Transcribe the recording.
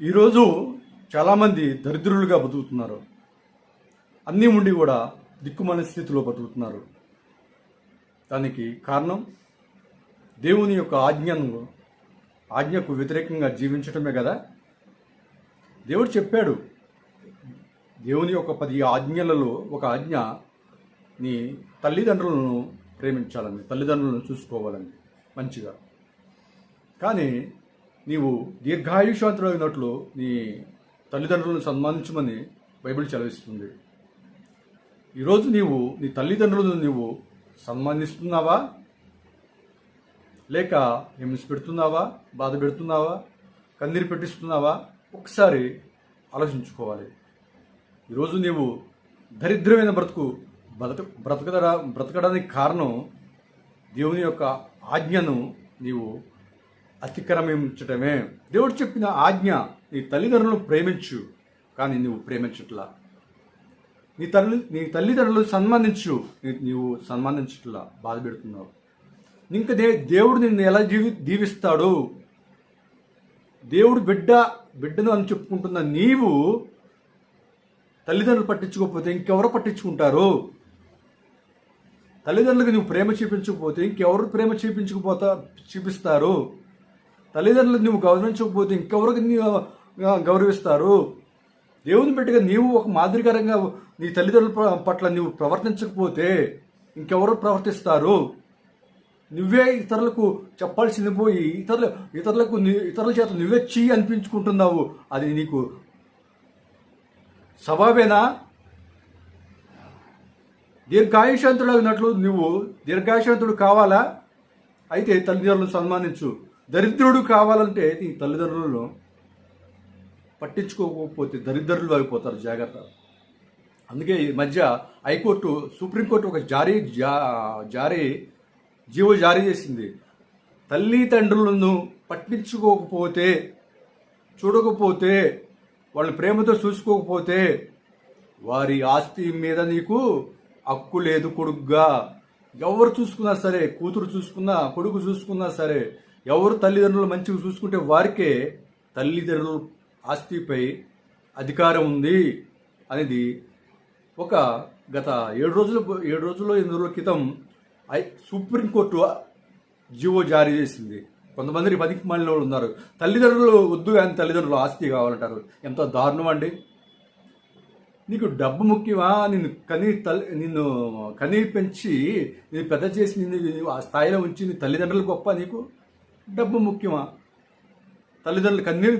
ఈరోజు చాలామంది దరిద్రులుగా బతుకుతున్నారు. అన్నీ ఉండి కూడా దిక్కుమాలిన స్థితిలో బతుకుతున్నారు. దానికి కారణం దేవుని యొక్క ఆజ్ఞకు వ్యతిరేకంగా జీవించటమే కదా. దేవుడు చెప్పాడు, దేవుని యొక్క 10 ఆజ్ఞలలో ఒక ఆజ్ఞ నీ తల్లిదండ్రులను ప్రేమించాలని, తల్లిదండ్రులను చూసుకోవాలని మంచిగా. కానీ నీవు దీర్ఘాయుషాంతులైనట్లు నీ తల్లిదండ్రులను సన్మానించమని బైబిల్ చదివిస్తుంది. ఈరోజు నీవు నీ తల్లిదండ్రులను నీవు సన్మానిస్తున్నావా, లేక హింస పెడుతున్నావా, బాధ పెడుతున్నావా, కన్నీరు పెట్టిస్తున్నావా? ఒకసారి ఆలోచించుకోవాలి. ఈరోజు నీవు దరిద్రమైన బ్రతకడానికి కారణం దేవుని యొక్క ఆజ్ఞను నీవు అతిక్రమించటమే. దేవుడు చెప్పిన ఆజ్ఞ నీ తల్లిదండ్రులను ప్రేమించు, కానీ నువ్వు ప్రేమించట్లా. నీ తల్లిదండ్రులు సన్మానించు, నీవు సన్మానించట్లా, బాధ పెడుతున్నావు. ఇంకా దేవుడు నిన్ను ఎలా దీవిస్తాడు? దేవుడు బిడ్డను అని చెప్పుకుంటున్న నీవు తల్లిదండ్రులు పట్టించుకోకపోతే ఇంకెవరు పట్టించుకుంటారు? తల్లిదండ్రులకు నువ్వు ప్రేమ చూపించకపోతే ఇంకెవరు ప్రేమ చూపిస్తారు? తల్లిదండ్రులకు నువ్వు గౌరవించకపోతే ఇంకెవరికి గౌరవిస్తారు? దేవుని బిడ్డగా నీవు ఒక మాదిరికరంగా నీ తల్లిదండ్రుల పట్ల నువ్వు ప్రవర్తించకపోతే ఇంకెవరు ప్రవర్తిస్తారు? నువ్వే ఇతరులకు చెప్పాల్సింది పోయి ఇతరుల చేత నువ్వే అనిపించుకుంటున్నావు. అది నీకు సబబేనా? దీర్ఘాయుషాంతుడు అయినట్లు నువ్వు దీర్ఘాయుషాంతుడు కావాలా? అయితే తల్లిదండ్రులను సన్మానించు. దరిద్రుడు కావాలంటే నీ తల్లిదండ్రులను పట్టించుకోకపోతే దరిద్రులు అయిపోతారు. జాగ్రత్త. అందుకే ఈ మధ్య హైకోర్టు, సుప్రీంకోర్టు ఒక జీవో జారీ చేసింది. తల్లిదండ్రులను పట్టించుకోకపోతే, చూడకపోతే, వాళ్ళని ప్రేమతో చూసుకోకపోతే వారి ఆస్తి మీద నీకు హక్కు లేదు కొడుకుగా. ఎవరు చూసుకున్నా సరే, కూతురు చూసుకున్నా, కొడుకు చూసుకున్నా సరే, ఎవరు తల్లిదండ్రులు మంచిగా చూసుకుంటే వారికే తల్లిదండ్రుల ఆస్తిపై అధికారం ఉంది అనేది ఒక గత 7 రోజుల్లో 8 రోజుల క్రితం సుప్రీంకోర్టు జీవో జారీ చేసింది. కొంతమంది పనికిమాలిన వాళ్ళు ఉన్నారు, తల్లిదండ్రులు వద్దు కానీ తల్లిదండ్రులు ఆస్తి కావాలంటారు. ఎంత దారుణం అండి! నీకు డబ్బు ముఖ్యమా? నిన్ను కనీ పెంచి నేను పెద్ద చేసి నిన్ను ఆ స్థాయిలో ఉంచి నీ తల్లిదండ్రులు గొప్ప? నీకు డబ్బు ముఖ్యమా? తల్లిదండ్రులు కన్నీరు